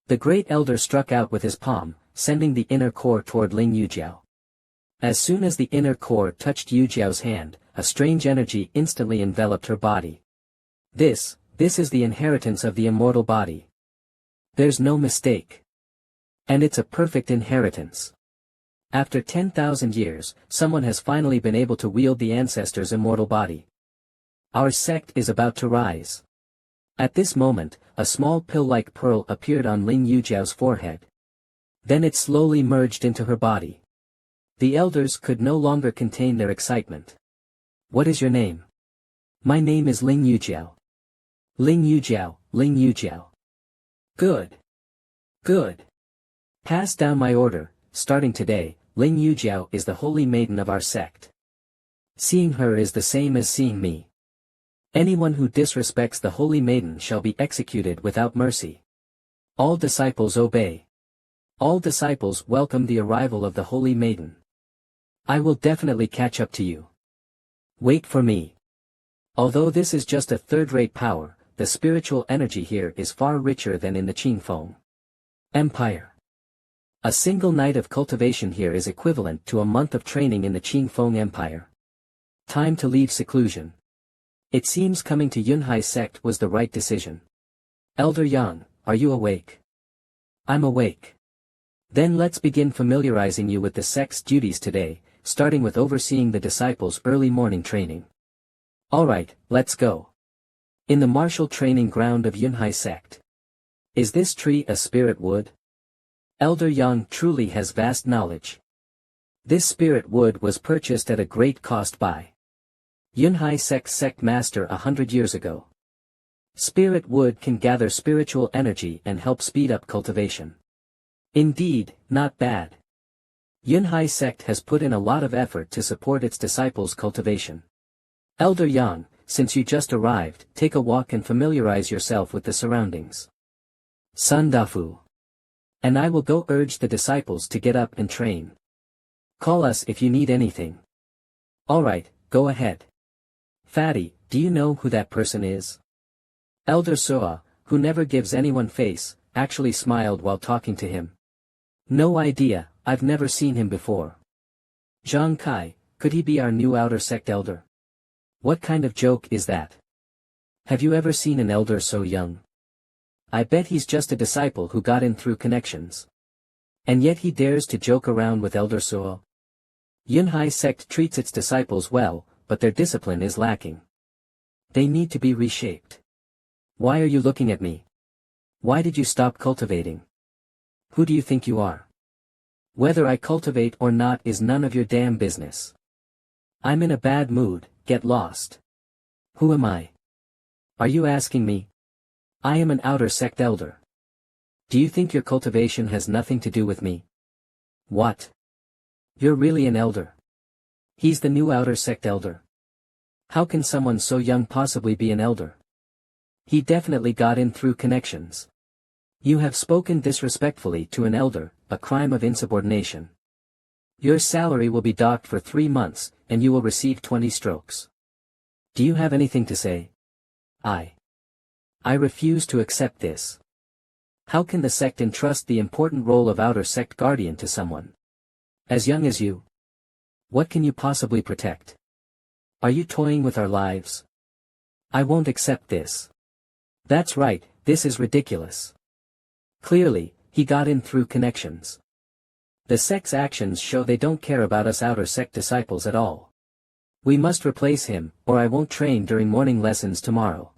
The great elder struck out with his palm, sending the inner core toward Ling Yujiao. As soon as the inner core touched Yujiao's hand, a strange energy instantly enveloped her body. This is the inheritance of the immortal body. There's no mistake. And it's a perfect inheritance. After 10,000 years, someone has finally been able to wield the ancestors' immortal body. Our sect is about to rise. At this moment, a small pill-like pearl appeared on Ling Yujiao's forehead. Then it slowly merged into her body. The elders could no longer contain their excitement. What is your name? My name is Ling Yujiao. Ling Yujiao, Ling Yujiao. Good. Good. Pass down my order. Starting today, Ling Yujiao is the holy maiden of our sect. Seeing her is the same as seeing me. Anyone who disrespects the holy maiden shall be executed without mercy. All disciples obey. All disciples welcome the arrival of the holy maiden. I will definitely catch up to you. Wait for me. Although this is just a third-rate power, the spiritual energy here is far richer than in the Qingfeng Empire. A single night of cultivation here is equivalent to a month of training in the Qingfeng Empire. Time to leave seclusion. It seems coming to Yunhai sect was the right decision. Elder Yang, are you awake? I'm awake. Then let's begin familiarizing you with the sect's duties today, starting with overseeing the disciples' early morning training. Alright, let's go. In the martial training ground of Yunhai sect. Is this tree a spirit wood? Elder Yang truly has vast knowledge. This spirit wood was purchased at a great cost by Yunhai sect master 100 years ago. Spirit wood can gather spiritual energy and help speed up cultivation. Indeed, not bad. Yunhai sect has put in a lot of effort to support its disciples' cultivation. Elder Yang, since you just arrived, take a walk and familiarize yourself with the surroundings. Sun Dafu. And I will go urge the disciples to get up and train. Call us if you need anything. Alright, go ahead. Fatty, do you know who that person is? Elder Soa, who never gives anyone face, actually smiled while talking to him. No idea, I've never seen him before. Zhang Kai, could he be our new outer sect elder? What kind of joke is that? Have you ever seen an elder so young? I bet he's just a disciple who got in through connections. And yet he dares to joke around with Elder Soa. Yunhai sect treats its disciples well, but their discipline is lacking. They need to be reshaped. Why are you looking at me? Why did you stop cultivating? Who do you think you are? Whether I cultivate or not is none of your damn business. I'm in a bad mood, get lost. Who am I? Are you asking me? I am an outer sect elder. Do you think your cultivation has nothing to do with me? What? You're really an elder? He's the new outer sect elder. How can someone so young possibly be an elder? He definitely got in through connections. You have spoken disrespectfully to an elder, a crime of insubordination. Your salary will be docked for 3 months, and you will receive 20 strokes. Do you have anything to say? I refuse to accept this. How can the sect entrust the important role of outer sect guardian to someone as young as you? What can you possibly protect? Are you toying with our lives? I won't accept this. That's right, this is ridiculous. Clearly, he got in through connections. The sect's actions show they don't care about us outer sect disciples at all. We must replace him, or I won't train during morning lessons tomorrow.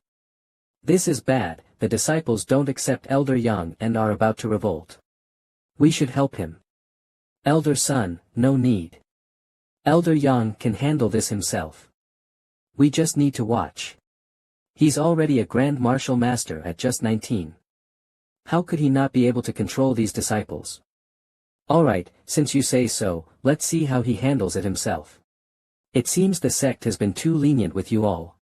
This is bad, the disciples don't accept Elder Yang and are about to revolt. We should help him. Elder Sun, no need. Elder Yang can handle this himself. We just need to watch. He's already a Grand Martial Master at just 19. How could he not be able to control these disciples? Alright, since you say so, let's see how he handles it himself. It seems the sect has been too lenient with you all.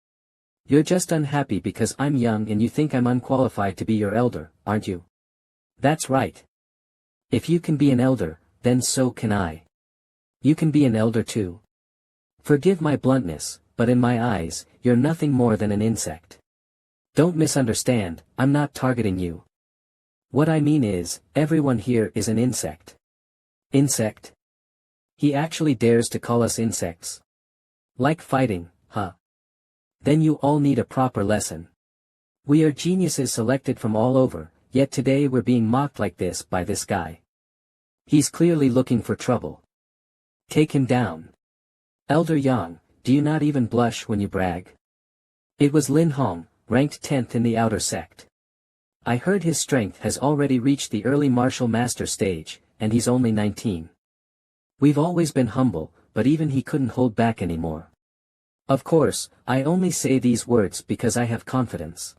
You're just unhappy because I'm young and you think I'm unqualified to be your elder, aren't you? That's right. If you can be an elder, then so can I. You can be an elder too. Forgive my bluntness, but in my eyes, you're nothing more than an insect. Don't misunderstand, I'm not targeting you. What I mean is, everyone here is an insect. Insect? He actually dares to call us insects. Like fighting, huh? Then you all need a proper lesson. We are geniuses selected from all over, yet today we're being mocked like this by this guy. He's clearly looking for trouble. Take him down. Elder Yang, do you not even blush when you brag? It was Lin Hong, ranked 10th in the outer sect. I heard his strength has already reached the early martial master stage, and he's only 19. We've always been humble, but even he couldn't hold back anymore. Of course, I only say these words because I have confidence.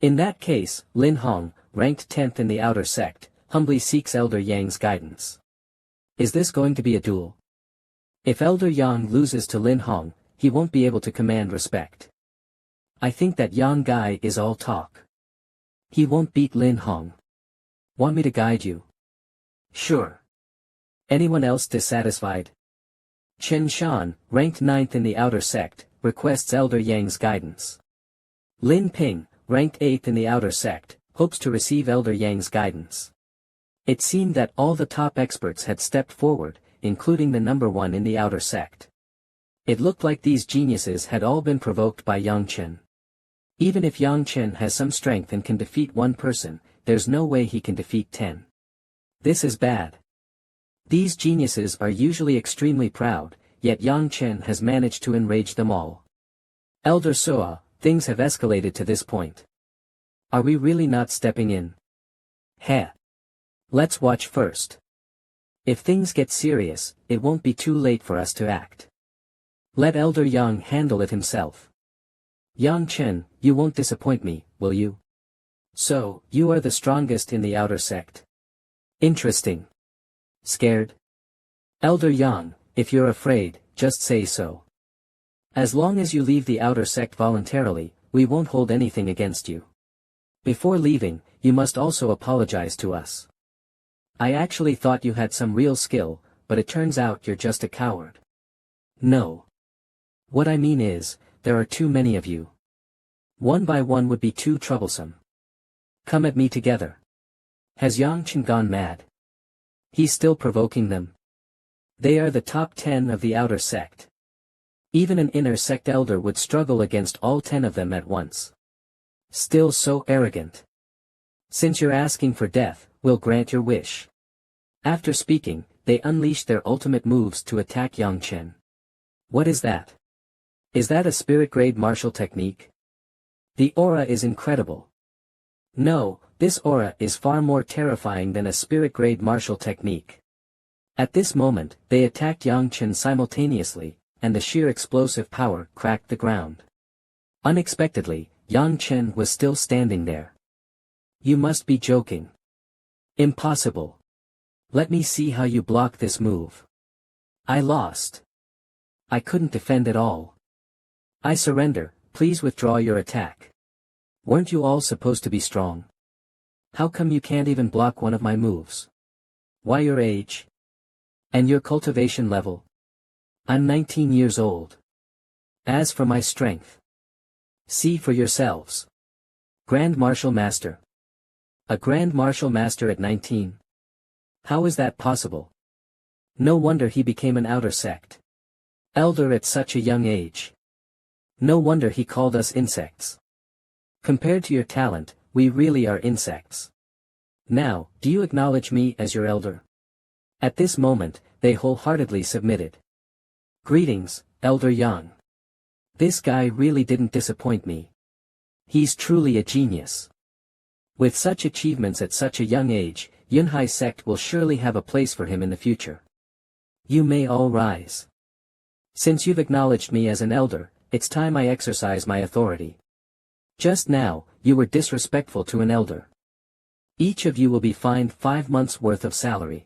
In that case, Lin Hong, ranked 10th in the outer sect, humbly seeks Elder Yang's guidance. Is this going to be a duel? If Elder Yang loses to Lin Hong, he won't be able to command respect. I think that Yang guy is all talk. He won't beat Lin Hong. Want me to guide you? Sure. Anyone else dissatisfied? Chen Shan, ranked 9th in the outer sect, requests Elder Yang's guidance. Lin Ping, ranked 8th in the outer sect, hopes to receive Elder Yang's guidance. It seemed that all the top experts had stepped forward, including the number 1 in the outer sect. It looked like these geniuses had all been provoked by Yang Chen. Even if Yang Chen has some strength and can defeat one person, there's no way he can defeat 10. This is bad. These geniuses are usually extremely proud, yet Yang Chen has managed to enrage them all. Elder Soa, things have escalated to this point. Are we really not stepping in? Heh. Let's watch first. If things get serious, it won't be too late for us to act. Let Elder Yang handle it himself. Yang Chen, you won't disappoint me, will you? So, you are the strongest in the outer sect. Interesting. Scared? Elder Yang, if you're afraid, just say so. As long as you leave the outer sect voluntarily, we won't hold anything against you. Before leaving, you must also apologize to us. I actually thought you had some real skill, but it turns out you're just a coward. No. What I mean is, there are too many of you. One by one would be too troublesome. Come at me together. Has Yang Chen gone mad? He's still provoking them. They are the top 10 of the outer sect. Even an inner sect elder would struggle against all 10 of them at once. Still so arrogant. Since you're asking for death, we'll grant your wish. After speaking, they unleashed their ultimate moves to attack Yang Chen. What is that? Is that a spirit-grade martial technique? The aura is incredible. No, this aura is far more terrifying than a spirit-grade martial technique. At this moment, they attacked Yang Chen simultaneously, and the sheer explosive power cracked the ground. Unexpectedly, Yang Chen was still standing there. You must be joking. Impossible. Let me see how you block this move. I lost. I couldn't defend at all. I surrender, please withdraw your attack. Weren't you all supposed to be strong? How come you can't even block one of my moves? Why your age? And your cultivation level? I'm 19 years old. As for my strength. See for yourselves. Grand Martial Master. A Grand Martial Master at 19? How is that possible? No wonder he became an outer sect. Elder at such a young age. No wonder he called us insects. Compared to your talent, we really are insects. Now, do you acknowledge me as your elder? At this moment, they wholeheartedly submitted. Greetings, Elder Yang. This guy really didn't disappoint me. He's truly a genius. With such achievements at such a young age, Yunhai sect will surely have a place for him in the future. You may all rise. Since you've acknowledged me as an elder, it's time I exercise my authority. Just now, you were disrespectful to an elder. Each of you will be fined 5 months' worth of salary.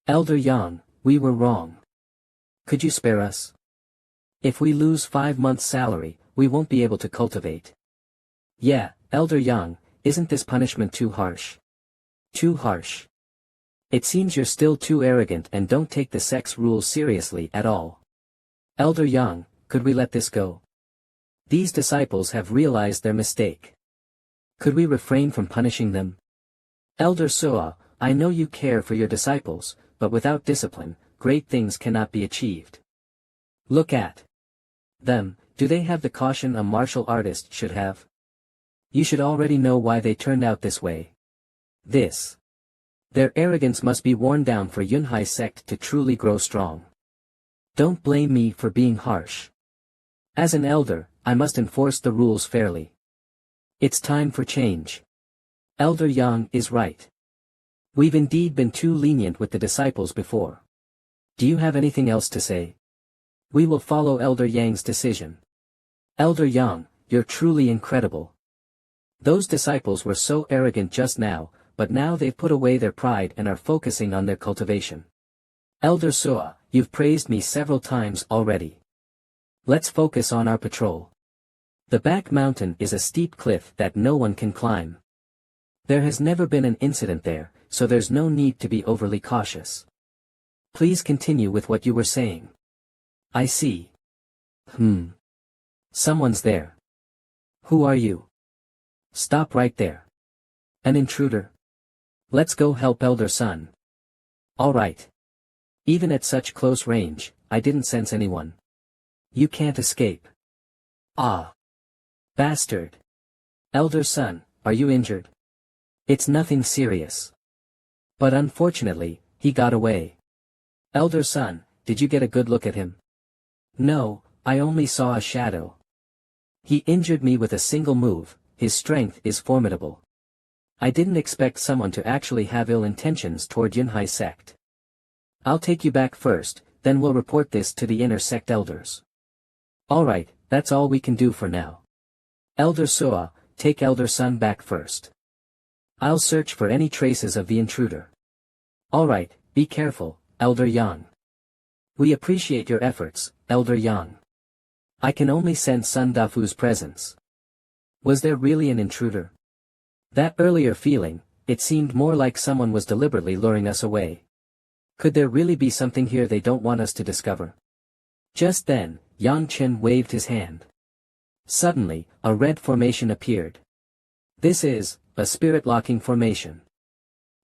Elder Yang, we were wrong. Could you spare us? If we lose 5 months' salary, we won't be able to cultivate. Yeah, Elder Yang, isn't this punishment too harsh? Too harsh. It seems you're still too arrogant and don't take the sex rules seriously at all. Elder Yang, could we let this go? These disciples have realized their mistake. Could we refrain from punishing them? Elder Su'a, I know you care for your disciples, but without discipline, great things cannot be achieved. Look at them, do they have the caution a martial artist should have? You should already know why they turned out this way. Their arrogance must be worn down for Yunhai sect to truly grow strong. Don't blame me for being harsh. As an elder, I must enforce the rules fairly. It's time for change. Elder Yang is right. We've indeed been too lenient with the disciples before. Do you have anything else to say? We will follow Elder Yang's decision. Elder Yang, you're truly incredible. Those disciples were so arrogant just now, but now they've put away their pride and are focusing on their cultivation. Elder Su'a, you've praised me several times already. Let's focus on our patrol. The back mountain is a steep cliff that no one can climb. There has never been an incident there, so there's no need to be overly cautious. Please continue with what you were saying. I see. Someone's there. Who are you? Stop right there. An intruder? Let's go help Elder Sun. Alright. Even at such close range, I didn't sense anyone. You can't escape. Ah. Bastard. Elder Sun, are you injured? It's nothing serious. But unfortunately, he got away. Elder Sun, did you get a good look at him? No, I only saw a shadow. He injured me with a single move, his strength is formidable. I didn't expect someone to actually have ill intentions toward Yunhai sect. I'll take you back first, then we'll report this to the inner sect elders. Alright, that's all we can do for now. Elder Su'a, take Elder Sun back first. I'll search for any traces of the intruder. Alright, be careful, Elder Yang. We appreciate your efforts, Elder Yang. I can only sense Sun Dafu's presence. Was there really an intruder? That earlier feeling, it seemed more like someone was deliberately luring us away. Could there really be something here they don't want us to discover? Just then, Yang Chen waved his hand. Suddenly, a red formation appeared. This is a spirit-locking formation.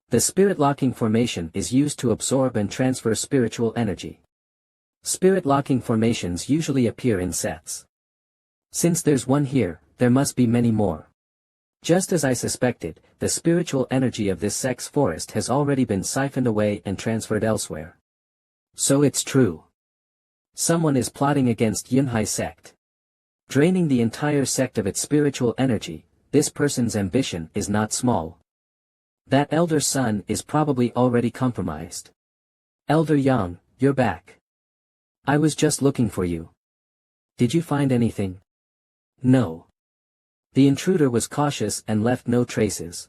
The spirit-locking formation is used to absorb and transfer spiritual energy. Spirit-locking formations usually appear in sets. Since there's one here, there must be many more. Just as I suspected, the spiritual energy of this sect's forest has already been siphoned away and transferred elsewhere. So it's true. Someone is plotting against Yunhai sect. Draining the entire sect of its spiritual energy, this person's ambition is not small. That Elder Sun is probably already compromised. Elder Yang, you're back. I was just looking for you. Did you find anything? No. The intruder was cautious and left no traces.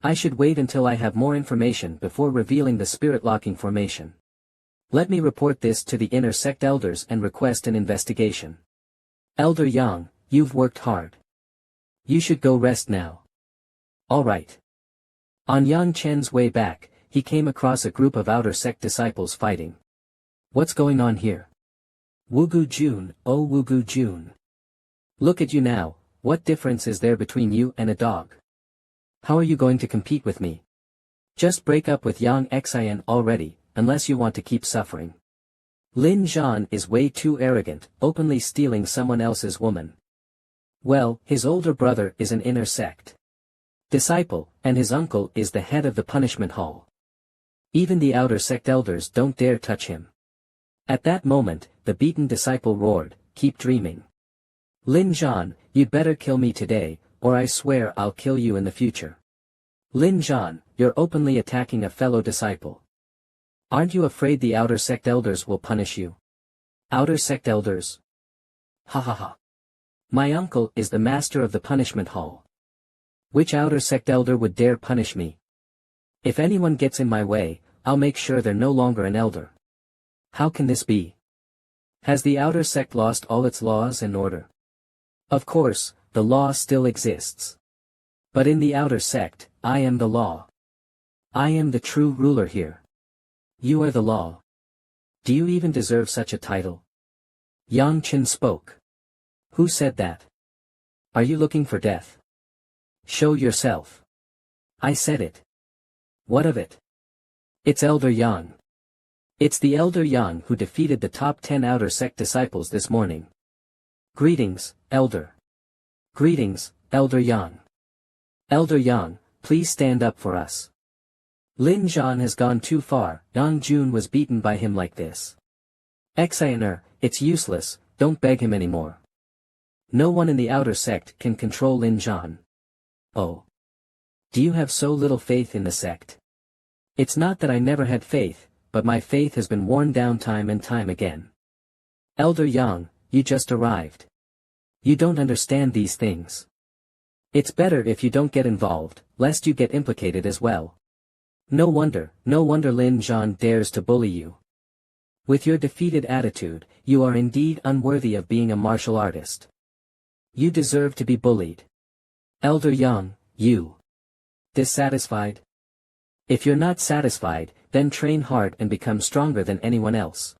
I should wait until I have more information before revealing the spirit-locking formation. Let me report this to the inner sect elders and request an investigation. Elder Yang, you've worked hard. You should go rest now. Alright. On Yang Chen's way back, he came across a group of outer sect disciples fighting. What's going on here? Wugu Jun, oh Wugu Jun. Look at you now, what difference is there between you and a dog? How are you going to compete with me? Just break up with Yang Xian already, unless you want to keep suffering. Lin Zhan is way too arrogant, openly stealing someone else's woman. Well, his older brother is an inner sect disciple, and his uncle is the head of the punishment hall. Even the outer sect elders don't dare touch him. At that moment, the beaten disciple roared, keep dreaming. Lin Zhan, you'd better kill me today, or I swear I'll kill you in the future. Lin Zhan, you're openly attacking a fellow disciple. Aren't you afraid the outer sect elders will punish you? Outer sect elders? Ha ha ha. My uncle is the master of the punishment hall. Which outer sect elder would dare punish me? If anyone gets in my way, I'll make sure they're no longer an elder. How can this be? Has the outer sect lost all its laws and order? Of course, the law still exists. But in the outer sect, I am the law. I am the true ruler here. You are the law. Do you even deserve such a title? Yang Chen spoke. Who said that? Are you looking for death? Show yourself. I said it. What of it? It's Elder Yang. It's the Elder Yang who defeated the top 10 outer sect disciples this morning. Greetings, Elder. Greetings, Elder Yang. Elder Yang, please stand up for us. Lin Zhan has gone too far. Yang Jun was beaten by him like this. Exiner, it's useless, don't beg him anymore. No one in the outer sect can control Lin Zhan. Oh. Do you have so little faith in the sect? It's not that I never had faith, but my faith has been worn down time and time again. Elder Yang, you just arrived. You don't understand these things. It's better if you don't get involved, lest you get implicated as well. No wonder Lin Zhan dares to bully you. With your defeated attitude, you are indeed unworthy of being a martial artist. You deserve to be bullied. Elder Yang, you. Dissatisfied? If you're not satisfied, then train hard and become stronger than anyone else.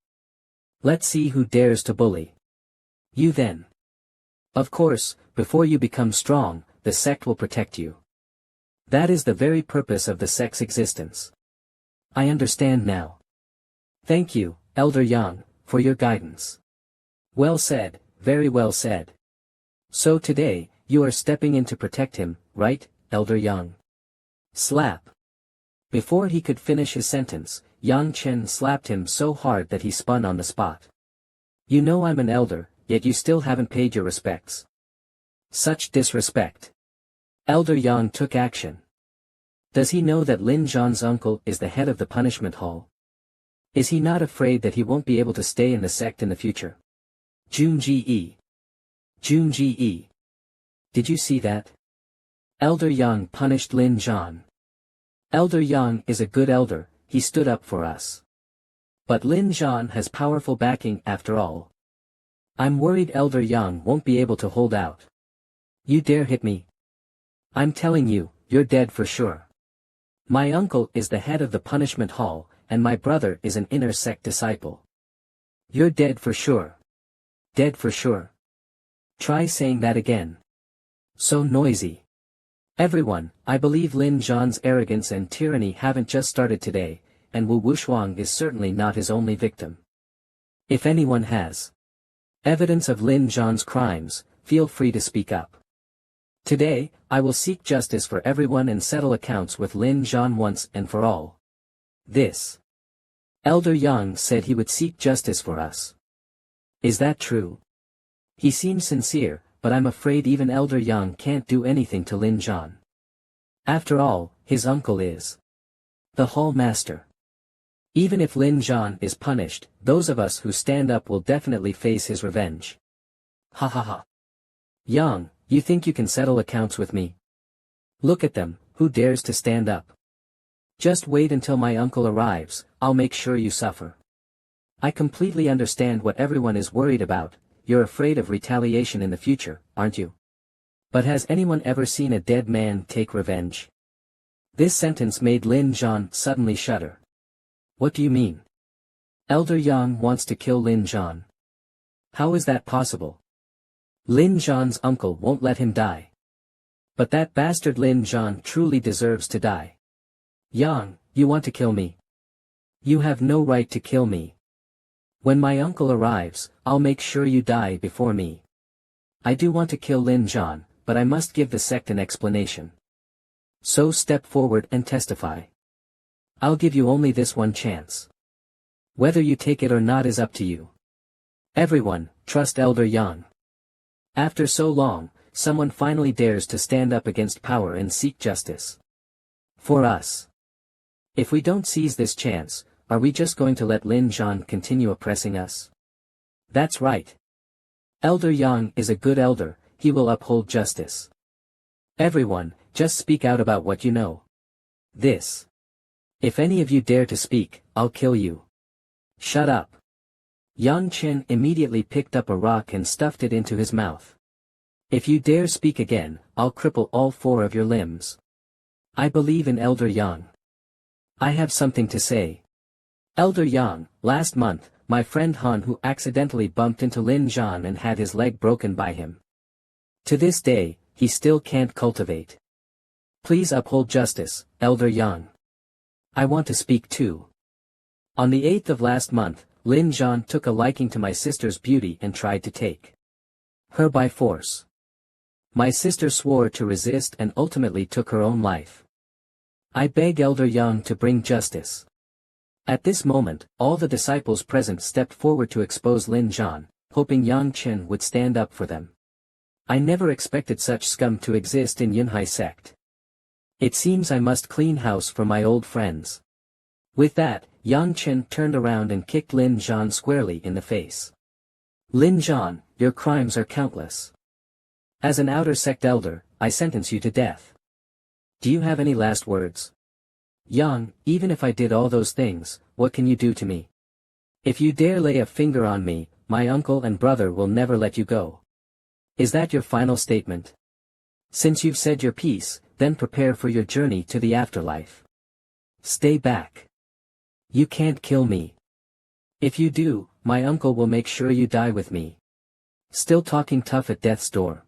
Let's see who dares to bully you then. Of course, before you become strong, the sect will protect you. That is the very purpose of the sect's existence. I understand now. Thank you, Elder Yang, for your guidance. Well said, very well said. So today, you are stepping in to protect him, right, Elder Yang? Slap. Before he could finish his sentence, Yang Chen slapped him so hard that he spun on the spot. You know I'm an elder, yet you still haven't paid your respects. Such disrespect. Elder Yang took action. Does he know that Lin Zhan's uncle is the head of the punishment hall? Is he not afraid that he won't be able to stay in the sect in the future? Jun Ji. Jun Ji. Did you see that? Elder Yang punished Lin Zhan. Elder Yang is a good elder, he stood up for us. But Lin Zhan has powerful backing after all. I'm worried Elder Yang won't be able to hold out. You dare hit me? I'm telling you, you're dead for sure. My uncle is the head of the punishment hall, and my brother is an inner sect disciple. You're dead for sure. Dead for sure. Try saying that again. So noisy. Everyone, I believe Lin Zhan's arrogance and tyranny haven't just started today, and Wu Wushuang is certainly not his only victim. If anyone has evidence of Lin Zhan's crimes, feel free to speak up. Today, I will seek justice for everyone and settle accounts with Lin Zhan once and for all. This. Elder Yang said he would seek justice for us. Is that true? He seems sincere, but I'm afraid even Elder Yang can't do anything to Lin Zhan. After all, his uncle is the hall master. Even if Lin Zhan is punished, those of us who stand up will definitely face his revenge. Ha ha ha. Yang, you think you can settle accounts with me? Look at them, who dares to stand up? Just wait until my uncle arrives, I'll make sure you suffer. I completely understand what everyone is worried about, you're afraid of retaliation in the future, aren't you? But has anyone ever seen a dead man take revenge? This sentence made Lin Zhan suddenly shudder. What do you mean? Elder Yang wants to kill Lin Zhan. How is that possible? Lin Zhan's uncle won't let him die. But that bastard Lin Zhan truly deserves to die. Yang, you want to kill me? You have no right to kill me. When my uncle arrives, I'll make sure you die before me. I do want to kill Lin Zhan, but I must give the sect an explanation. So step forward and testify. I'll give you only this one chance. Whether you take it or not is up to you. Everyone, trust Elder Yang. After so long, someone finally dares to stand up against power and seek justice. For us. If we don't seize this chance, are we just going to let Lin Zhan continue oppressing us? That's right. Elder Yang is a good elder, he will uphold justice. Everyone, just speak out about what you know. This. If any of you dare to speak, I'll kill you. Shut up. Yang Chen immediately picked up a rock and stuffed it into his mouth. If you dare speak again, I'll cripple all 4 of your limbs. I believe in Elder Yang. I have something to say. Elder Yang, last month, my friend Han who accidentally bumped into Lin Zhan and had his leg broken by him. To this day, he still can't cultivate. Please uphold justice, Elder Yang. I want to speak too. On the 8th of last month, Lin Zhan took a liking to my sister's beauty and tried to take her by force. My sister swore to resist and ultimately took her own life. I beg Elder Yang to bring justice. At this moment, all the disciples present stepped forward to expose Lin Zhan, hoping Yang Chen would stand up for them. I never expected such scum to exist in Yunhai sect. It seems I must clean house for my old friends. With that, Yang Chen turned around and kicked Lin Zhan squarely in the face. Lin Zhan, your crimes are countless. As an outer sect elder, I sentence you to death. Do you have any last words? Yang, even if I did all those things, what can you do to me? If you dare lay a finger on me, my uncle and brother will never let you go. Is that your final statement? Since you've said your piece, then prepare for your journey to the afterlife. Stay back. You can't kill me. If you do, my uncle will make sure you die with me. Still talking tough at death's door.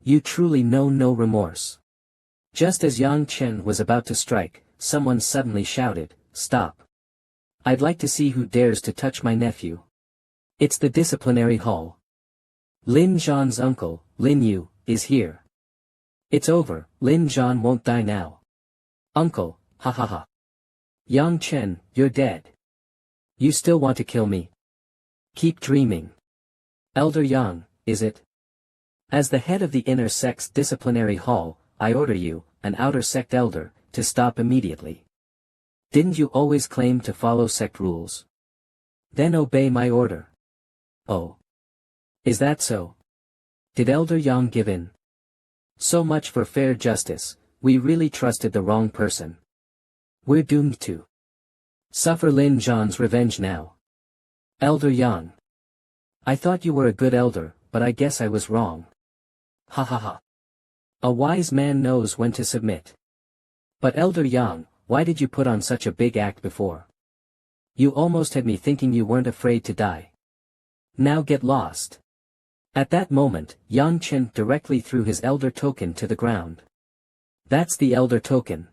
You truly know no remorse. Just as Yang Chen was about to strike, someone suddenly shouted, "Stop. I'd like to see who dares to touch my nephew." It's the disciplinary hall. Lin Zhan's uncle, Lin Yu, is here. It's over, Lin Zhan won't die now. Uncle, ha ha ha. Yang Chen, you're dead. You still want to kill me? Keep dreaming. Elder Yang, is it? As the head of the inner sect's disciplinary hall, I order you, an outer sect elder, to stop immediately. Didn't you always claim to follow sect rules? Then obey my order. Oh. Is that so? Did Elder Yang give in? So much for fair justice, we really trusted the wrong person. We're doomed to suffer Lin Zhan's revenge now. Elder Yang. I thought you were a good elder, but I guess I was wrong. Ha ha ha. A wise man knows when to submit. But Elder Yang, why did you put on such a big act before? You almost had me thinking you weren't afraid to die. Now get lost. At that moment, Yang Chen directly threw his elder token to the ground. That's the elder token.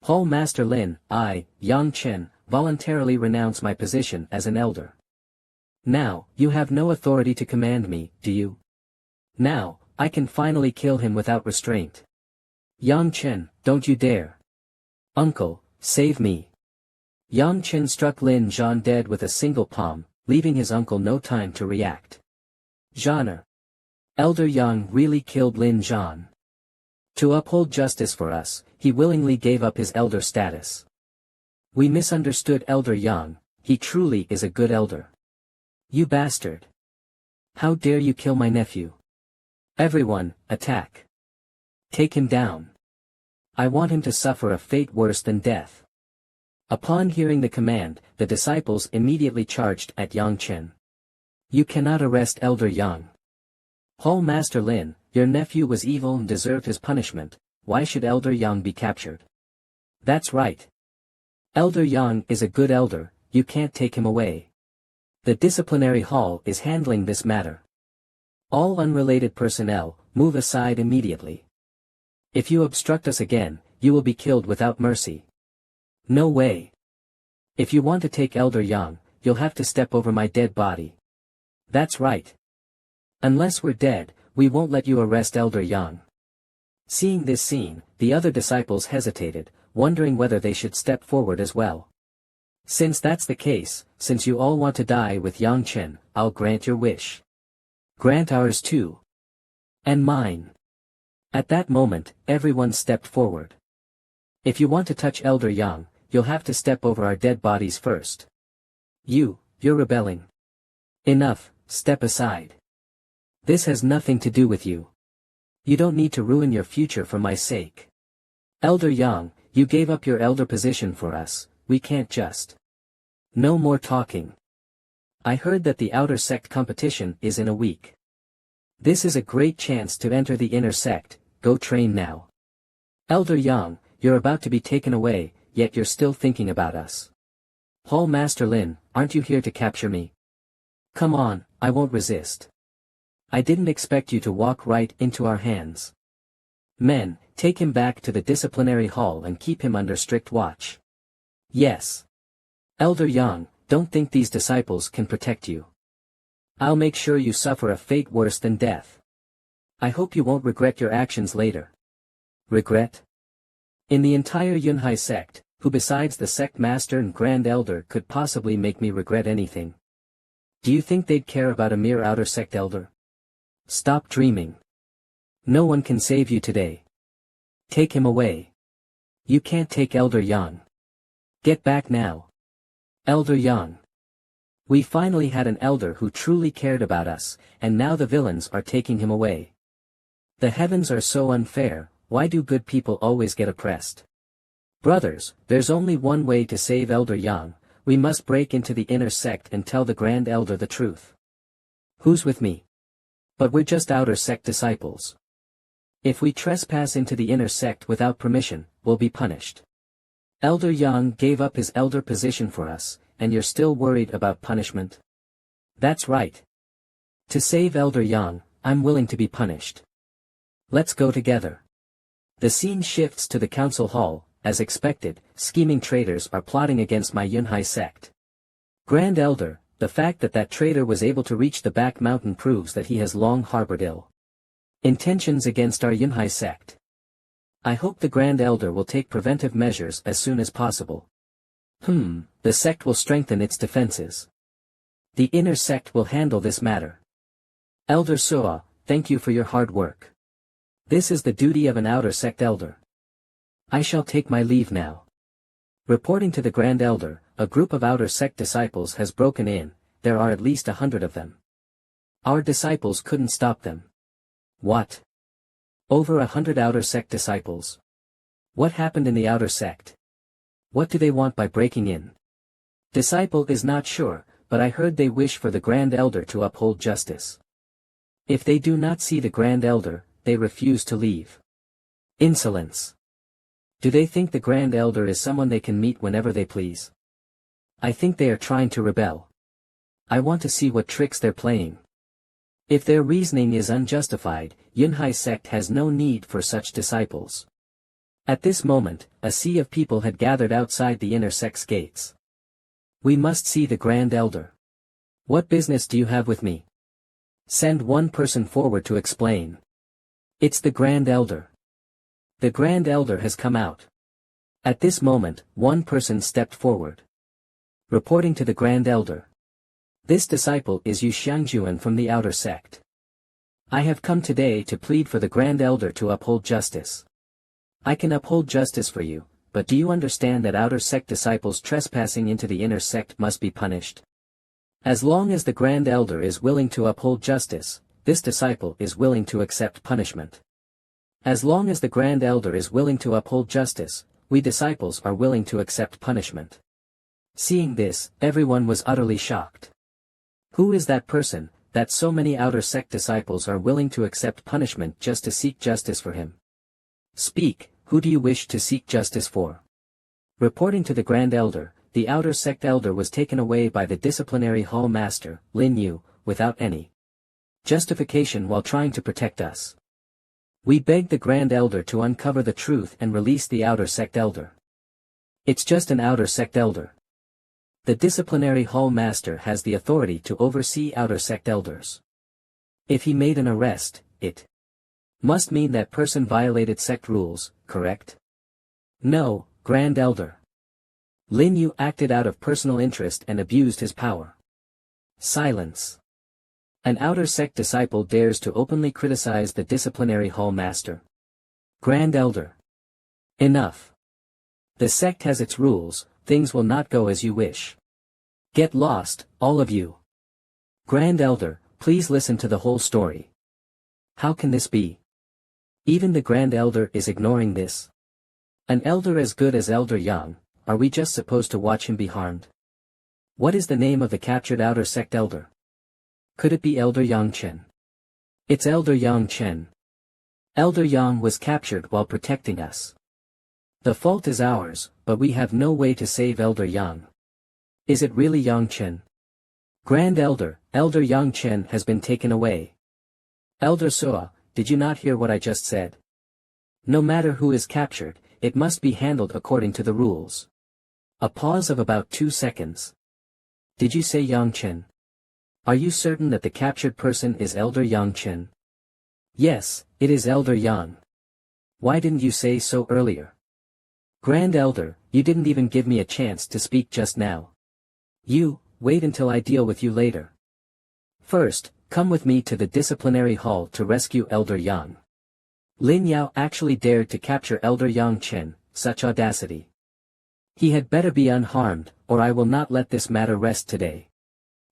Hall Master Lin, I, Yang Chen, voluntarily renounce my position as an elder. Now, you have no authority to command me, do you? Now, I can finally kill him without restraint. Yang Chen, don't you dare. Uncle, save me. Yang Chen struck Lin Zhan dead with a single palm, leaving his uncle no time to react. Zhaner. Elder Yang really killed Lin Zhan. To uphold justice for us, he willingly gave up his elder status. We misunderstood Elder Yang, he truly is a good elder. You bastard. How dare you kill my nephew? Everyone, attack. Take him down. I want him to suffer a fate worse than death. Upon hearing the command, the disciples immediately charged at Yang Chen. You cannot arrest Elder Yang. Hall Master Lin, your nephew was evil and deserved his punishment, why should Elder Yang be captured? That's right. Elder Yang is a good elder, you can't take him away. The disciplinary hall is handling this matter. All unrelated personnel, move aside immediately. If you obstruct us again, you will be killed without mercy. No way. If you want to take Elder Yang, you'll have to step over my dead body. That's right. Unless we're dead, we won't let you arrest Elder Yang. Seeing this scene, the other disciples hesitated, wondering whether they should step forward as well. Since that's the case, since you all want to die with Yang Chen, I'll grant your wish. Grant ours too. And mine. At that moment, everyone stepped forward. If you want to touch Elder Yang, you'll have to step over our dead bodies first. You're rebelling. Enough, step aside. This has nothing to do with you. You don't need to ruin your future for my sake. Elder Yang, you gave up your elder position for us, we can't just. No more talking. I heard that the outer sect competition is in a week. This is a great chance to enter the inner sect, go train now. Elder Yang, you're about to be taken away, yet you're still thinking about us. Hall Master Lin, aren't you here to capture me? Come on, I won't resist. I didn't expect you to walk right into our hands. Men, take him back to the disciplinary hall and keep him under strict watch. Yes. Elder Yang, don't think these disciples can protect you. I'll make sure you suffer a fate worse than death. I hope you won't regret your actions later. Regret? In the entire Yunhai sect, who besides the sect master and grand elder could possibly make me regret anything? Do you think they'd care about a mere outer sect elder? Stop dreaming. No one can save you today. Take him away. You can't take Elder Yang. Get back now. Elder Yang. We finally had an elder who truly cared about us, and now the villains are taking him away. The heavens are so unfair, why do good people always get oppressed? Brothers, there's only one way to save Elder Yang, we must break into the inner sect and tell the Grand Elder the truth. Who's with me? But we're just outer sect disciples. If we trespass into the inner sect without permission, we'll be punished. Elder Yang gave up his elder position for us, and you're still worried about punishment? That's right. To save Elder Yang, I'm willing to be punished. Let's go together. The scene shifts to the council hall. As expected, scheming traitors are plotting against my Yunhai sect. Grand Elder, the fact that traitor was able to reach the back mountain proves that he has long harbored ill intentions against our Yunhai sect. I hope the Grand Elder will take preventive measures as soon as possible. The sect will strengthen its defenses. The inner sect will handle this matter. Elder Suo, thank you for your hard work. This is the duty of an outer sect elder. I shall take my leave now. Reporting to the Grand Elder, a group of outer sect disciples has broken in, there are at least 100 of them. Our disciples couldn't stop them. What? Over 100 outer sect disciples. What happened in the outer sect? What do they want by breaking in? Disciple is not sure, but I heard they wish for the Grand Elder to uphold justice. If they do not see the Grand Elder, they refuse to leave. Insolence. Do they think the Grand Elder is someone they can meet whenever they please? I think they are trying to rebel. I want to see what tricks they're playing. If their reasoning is unjustified, Yunhai sect has no need for such disciples. At this moment, a sea of people had gathered outside the inner sect's gates. We must see the Grand Elder. What business do you have with me? Send one person forward to explain. It's the Grand Elder. The Grand Elder has come out. At this moment, one person stepped forward. Reporting to the Grand Elder. This disciple is Yu Xiangjuan from the outer sect. I have come today to plead for the Grand Elder to uphold justice. I can uphold justice for you, but do you understand that outer sect disciples trespassing into the inner sect must be punished? As long as the Grand Elder is willing to uphold justice, this disciple is willing to accept punishment. As long as the Grand Elder is willing to uphold justice, we disciples are willing to accept punishment. Seeing this, everyone was utterly shocked. Who is that person, that so many outer sect disciples are willing to accept punishment just to seek justice for him? Speak, who do you wish to seek justice for? Reporting to the Grand Elder, the outer sect elder was taken away by the disciplinary hall master, Lin Yu, without any justification while trying to protect us. We beg the Grand Elder to uncover the truth and release the outer sect elder. It's just an outer sect elder. The disciplinary hall master has the authority to oversee outer sect elders. If he made an arrest, it must mean that person violated sect rules, correct? No, Grand Elder. Lin Yu acted out of personal interest and abused his power. Silence. An outer sect disciple dares to openly criticize the disciplinary hall master. Grand Elder. Enough. The sect has its rules, things will not go as you wish. Get lost, all of you. Grand Elder, please listen to the whole story. How can this be? Even the Grand Elder is ignoring this. An elder as good as Elder Yang, are we just supposed to watch him be harmed? What is the name of the captured outer sect elder? Could it be Elder Yang Chen? It's Elder Yang Chen. Elder Yang was captured while protecting us. The fault is ours, but we have no way to save Elder Yang. Is it really Yang Chen? Grand Elder, Elder Yang Chen has been taken away. Elder Suo, did you not hear what I just said? No matter who is captured, it must be handled according to the rules. A pause of about 2 seconds. Did you say Yang Chen? Are you certain that the captured person is Elder Yang Chen? Yes, it is Elder Yang. Why didn't you say so earlier? Grand Elder, you didn't even give me a chance to speak just now. Wait until I deal with you later. First, come with me to the disciplinary hall to rescue Elder Yang. Lin Yao actually dared to capture Elder Yang Chen, such audacity. He had better be unharmed, or I will not let this matter rest today.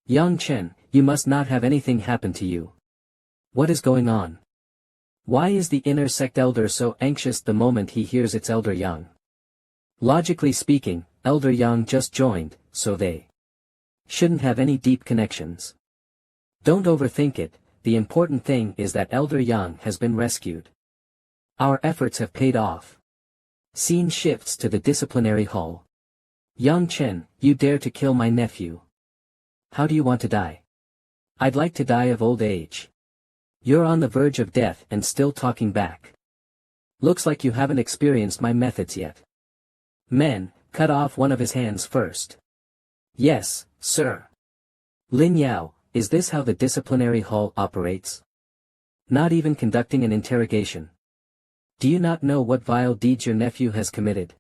Yang Chen, you must not have anything happen to you. What is going on? Why is the inner sect elder so anxious the moment he hears it's Elder Yang? Logically speaking, Elder Yang just joined, so they shouldn't have any deep connections. Don't overthink it, the important thing is that Elder Yang has been rescued. Our efforts have paid off. Scene shifts to the disciplinary hall. Yang Chen, you dare to kill my nephew. How do you want to die? I'd like to die of old age. You're on the verge of death and still talking back. Looks like you haven't experienced my methods yet. Men, cut off one of his hands first. Yes, sir. Lin Yao, is this how the disciplinary hall operates? Not even conducting an interrogation. Do you not know what vile deeds your nephew has committed?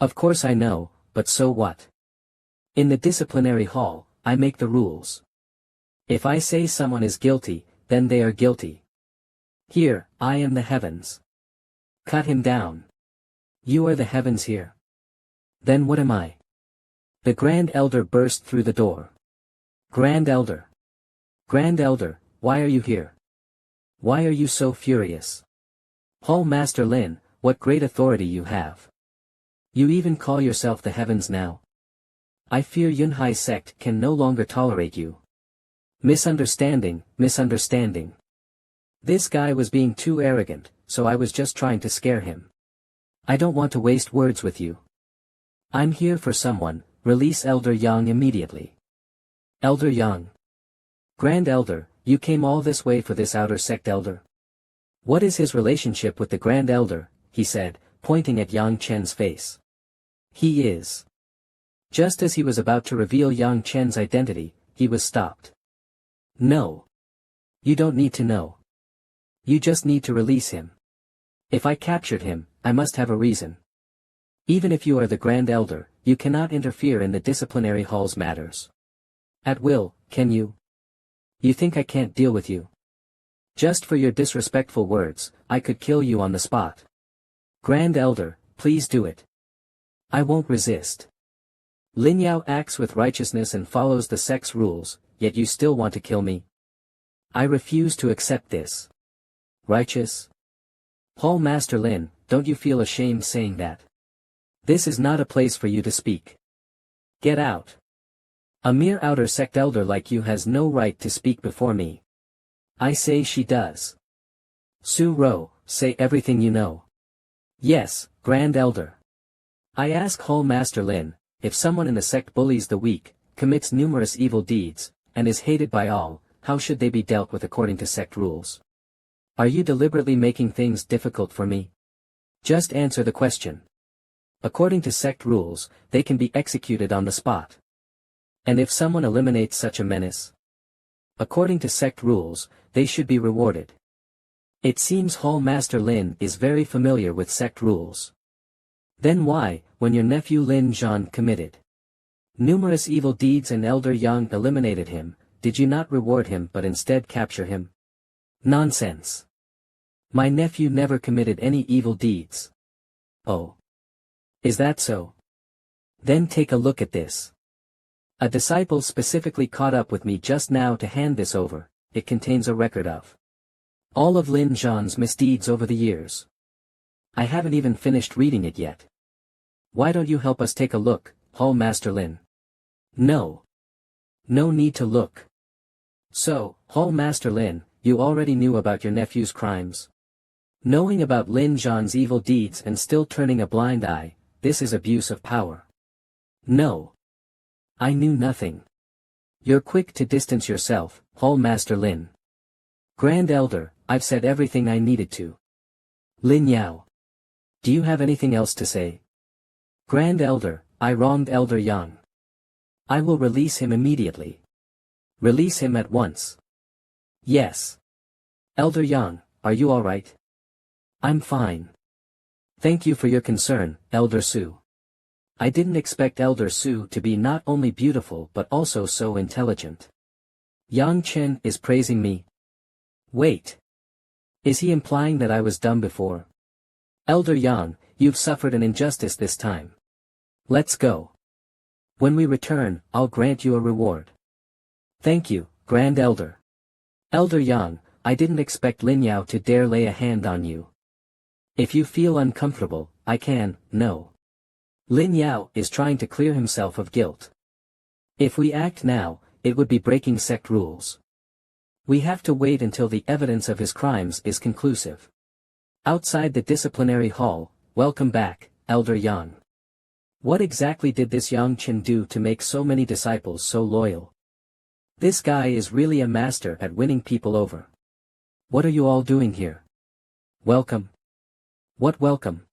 Of course I know, but so what? In the disciplinary hall, I make the rules. If I say someone is guilty, then they are guilty. Here, I am the heavens. Cut him down. You are the heavens here. Then what am I? The Grand Elder burst through the door. Grand Elder. Grand Elder, why are you here? Why are you so furious? Hall Master Lin, what great authority you have. You even call yourself the heavens now. I fear Yunhai sect can no longer tolerate you. Misunderstanding. This guy was being too arrogant, so I was just trying to scare him. I don't want to waste words with you. I'm here for someone, release Elder Yang immediately. Elder Yang. Grand Elder, you came all this way for this outer sect elder? What is his relationship with the Grand Elder? He said, pointing at Yang Chen's face. He is. Just as he was about to reveal Yang Chen's identity, he was stopped. No. You don't need to know. You just need to release him. If I captured him, I must have a reason. Even if you are the Grand Elder, you cannot interfere in the disciplinary hall's matters. At will, can you? You think I can't deal with you? Just for your disrespectful words, I could kill you on the spot. Grand Elder, please do it. I won't resist. Lin Yao acts with righteousness and follows the sect's rules, yet you still want to kill me? I refuse to accept this. Righteous? Hall Master Lin, don't you feel ashamed saying that? This is not a place for you to speak. Get out. A mere outer sect elder like you has no right to speak before me. I say she does. Su Ro, say everything you know. Yes, Grand Elder. I ask Hall Master Lin, if someone in the sect bullies the weak, commits numerous evil deeds, and is hated by all, how should they be dealt with according to sect rules? Are you deliberately making things difficult for me? Just answer the question. According to sect rules, they can be executed on the spot. And if someone eliminates such a menace? According to sect rules, they should be rewarded. It seems Hall Master Lin is very familiar with sect rules. Then why, when your nephew Lin Zhan committed numerous evil deeds and Elder Yang eliminated him, did you not reward him but instead capture him? Nonsense. My nephew never committed any evil deeds. Oh. Is that so? Then take a look at this. A disciple specifically caught up with me just now to hand this over. It contains a record of all of Lin Zhan's misdeeds over the years. I haven't even finished reading it yet. Why don't you help us take a look, Hall Master Lin? No. No need to look. So, Hall Master Lin, you already knew about your nephew's crimes. Knowing about Lin Zhan's evil deeds and still turning a blind eye, this is abuse of power. No. I knew nothing. You're quick to distance yourself, Hall Master Lin. Grand Elder, I've said everything I needed to. Lin Yao. Do you have anything else to say? Grand Elder, I wronged Elder Yang. I will release him immediately. Release him at once. Yes. Elder Yang, are you alright? I'm fine. Thank you for your concern, Elder Su. I didn't expect Elder Su to be not only beautiful but also so intelligent. Yang Chen is praising me. Wait. Is he implying that I was dumb before? Elder Yang, you've suffered an injustice this time. Let's go. When we return, I'll grant you a reward. Thank you, Grand Elder. Elder Yang, I didn't expect Lin Yao to dare lay a hand on you. If you feel uncomfortable, I can, no. Lin Yao is trying to clear himself of guilt. If we act now, it would be breaking sect rules. We have to wait until the evidence of his crimes is conclusive. Outside the disciplinary hall, welcome back, Elder Yang. What exactly did this Yang Chen do to make so many disciples so loyal? This guy is really a master at winning people over. What are you all doing here? Welcome. What welcome?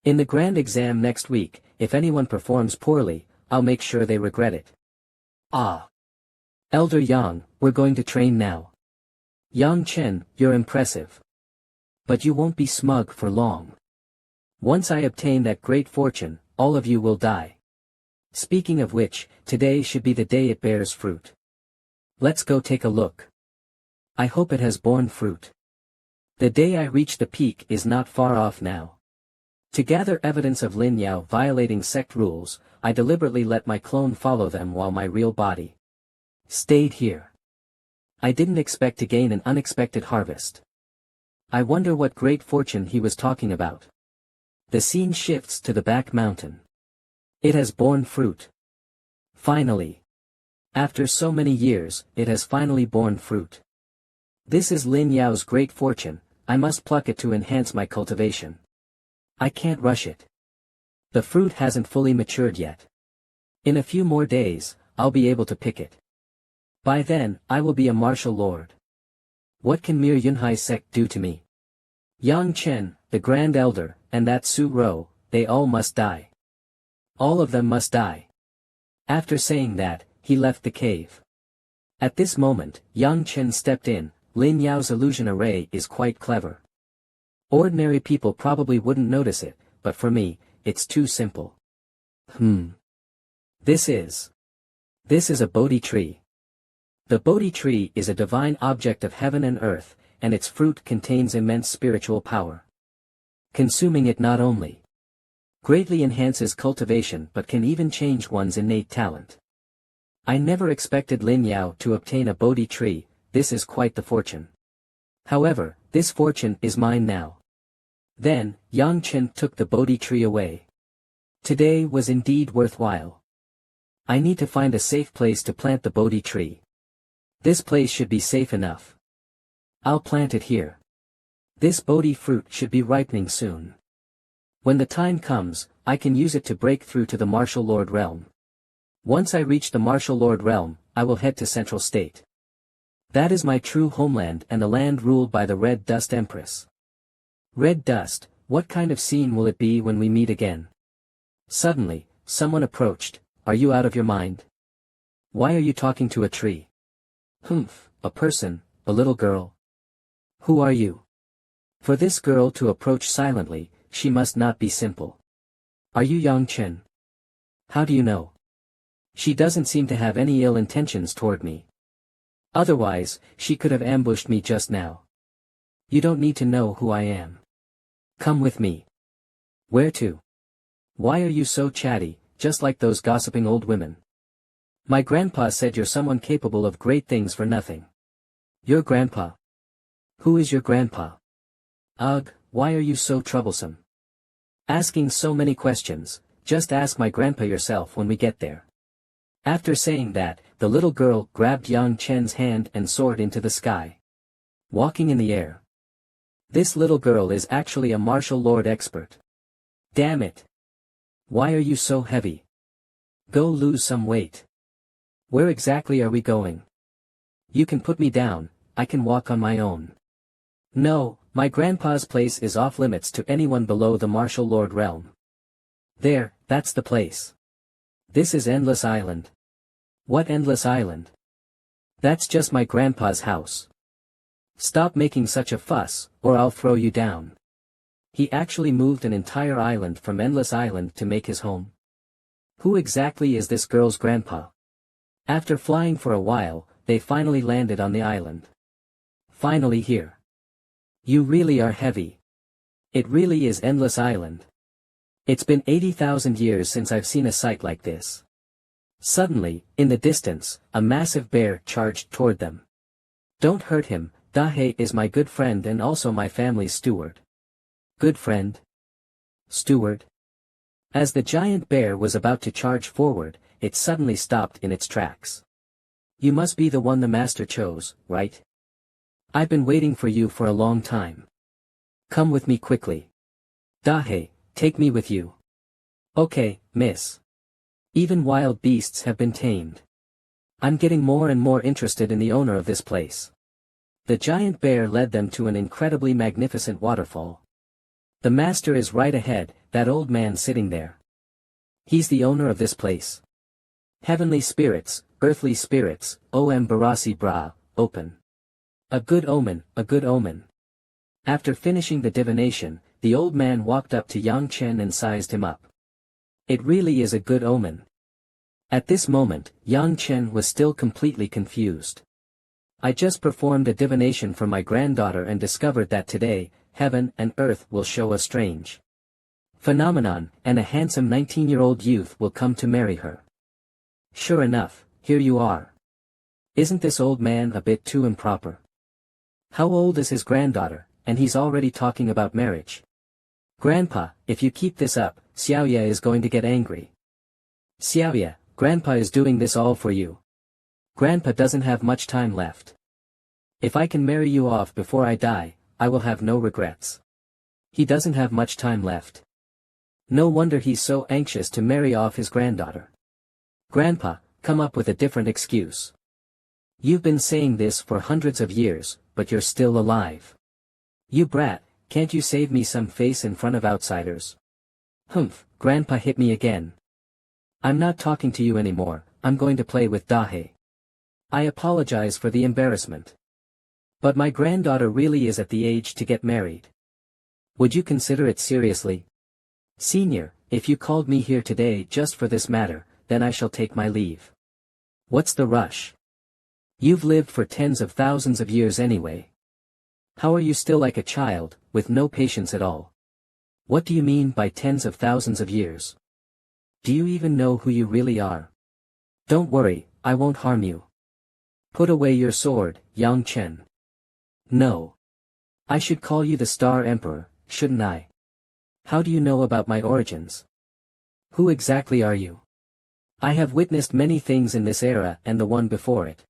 In the grand exam next week, if anyone performs poorly, I'll make sure they regret it. Ah. Elder Yang, we're going to train now. Yang Chen, you're impressive. But you won't be smug for long. Once I obtain that great fortune, all of you will die. Speaking of which, today should be the day it bears fruit. Let's go take a look. I hope it has borne fruit. The day I reach the peak is not far off now. To gather evidence of Lin Yao violating sect rules, I deliberately let my clone follow them while my real body stayed here. I didn't expect to gain an unexpected harvest. I wonder what great fortune he was talking about. The scene shifts to the back mountain. It has borne fruit. Finally. After so many years, it has finally borne fruit. This is Lin Yao's great fortune, I must pluck it to enhance my cultivation. I can't rush it. The fruit hasn't fully matured yet. In a few more days, I'll be able to pick it. By then, I will be a martial lord. What can mere Yunhai sect do to me? Yang Chen, the Grand Elder, and that Su Rou, they all must die. All of them must die. After saying that, he left the cave. At this moment, Yang Chen stepped in. Lin Yao's illusion array is quite clever. Ordinary people probably wouldn't notice it, but for me, it's too simple. This is a Bodhi tree. The Bodhi tree is a divine object of heaven and earth, and its fruit contains immense spiritual power. Consuming it not only greatly enhances cultivation but can even change one's innate talent. I never expected Lin Yao to obtain a Bodhi tree, this is quite the fortune. However, this fortune is mine now. Then, Yang Chen took the Bodhi tree away. Today was indeed worthwhile. I need to find a safe place to plant the Bodhi tree. This place should be safe enough. I'll plant it here. This Bodhi fruit should be ripening soon. When the time comes, I can use it to break through to the Martial Lord realm. Once I reach the Martial Lord realm, I will head to Central State. That is my true homeland and the land ruled by the Red Dust Empress. Red Dust, what kind of scene will it be when we meet again? Suddenly, someone approached. Are you out of your mind? Why are you talking to a tree? A person, a little girl. Who are you? For this girl to approach silently, she must not be simple. Are you Yang Chen? How do you know? She doesn't seem to have any ill intentions toward me. Otherwise, she could have ambushed me just now. You don't need to know who I am. Come with me. Where to? Why are you so chatty, just like those gossiping old women? My grandpa said you're someone capable of great things for nothing. Your grandpa? Who is your grandpa? Ugh, why are you so troublesome? Asking so many questions, just ask my grandpa yourself when we get there. After saying that, the little girl grabbed Yang Chen's hand and soared into the sky. Walking in the air. This little girl is actually a martial lord expert. Damn it. Why are you so heavy? Go lose some weight. Where exactly are we going? You can put me down, I can walk on my own. No, my grandpa's place is off limits to anyone below the martial lord realm. There, that's the place. This is Endless Island. What Endless Island? That's just my grandpa's house. Stop making such a fuss, or I'll throw you down. He actually moved an entire island from Endless Island to make his home. Who exactly is this girl's grandpa? After flying for a while, they finally landed on the island. Finally here. You really are heavy. It really is Endless Island. It's been 80,000 years since I've seen a sight like this. Suddenly, in the distance, a massive bear charged toward them. Don't hurt him, Dahe is my good friend and also my family's steward. Good friend? Steward? As the giant bear was about to charge forward, it suddenly stopped in its tracks. You must be the one the master chose, right? I've been waiting for you for a long time. Come with me quickly. Dahe, take me with you. Okay, miss. Even wild beasts have been tamed. I'm getting more and more interested in the owner of this place. The giant bear led them to an incredibly magnificent waterfall. The master is right ahead, that old man sitting there. He's the owner of this place. Heavenly spirits, earthly spirits, Om Barasi Bra, open. A good omen, a good omen. After finishing the divination, the old man walked up to Yang Chen and sized him up. It really is a good omen. At this moment, Yang Chen was still completely confused. I just performed a divination for my granddaughter and discovered that today, heaven and earth will show a strange phenomenon, and a handsome 19-year-old youth will come to marry her. Sure enough, here you are. Isn't this old man a bit too improper? How old is his granddaughter, and he's already talking about marriage? Grandpa, if you keep this up, Xiaoya is going to get angry. Xiaoya, Grandpa is doing this all for you. Grandpa doesn't have much time left. If I can marry you off before I die, I will have no regrets. He doesn't have much time left. No wonder he's so anxious to marry off his granddaughter. Grandpa, come up with a different excuse. You've been saying this for hundreds of years, but you're still alive. You brat, can't you save me some face in front of outsiders? Humph, Grandpa hit me again. I'm not talking to you anymore, I'm going to play with Dahe. I apologize for the embarrassment. But my granddaughter really is at the age to get married. Would you consider it seriously? Senior, if you called me here today just for this matter, then I shall take my leave. What's the rush? You've lived for tens of thousands of years anyway. How are you still like a child, with no patience at all? What do you mean by tens of thousands of years? Do you even know who you really are? Don't worry, I won't harm you. Put away your sword, Yang Chen. No. I should call you the Star Emperor, shouldn't I? How do you know about my origins? Who exactly are you? I have witnessed many things in this era and the one before it.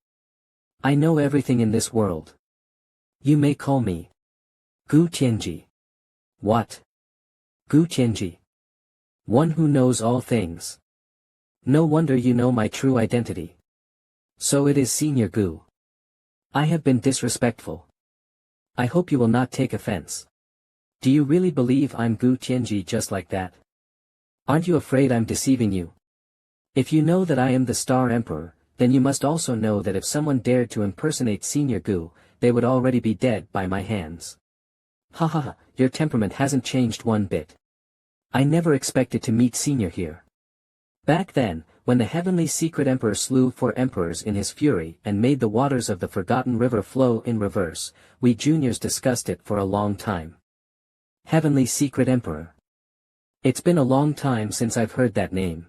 I know everything in this world. You may call me Gu Tianji. What? Gu Tianji. One who knows all things. No wonder you know my true identity. So it is Senior Gu. I have been disrespectful. I hope you will not take offense. Do you really believe I'm Gu Tianji just like that? Aren't you afraid I'm deceiving you? If you know that I am the Star Emperor, then you must also know that if someone dared to impersonate Senior Gu, they would already be dead by my hands. Ha ha ha, your temperament hasn't changed one bit. I never expected to meet Senior here. Back then, when the heavenly secret emperor slew 4 emperors in his fury and made the waters of the forgotten river flow in reverse, we juniors discussed it for a long time. Heavenly secret emperor. It's been a long time since I've heard that name.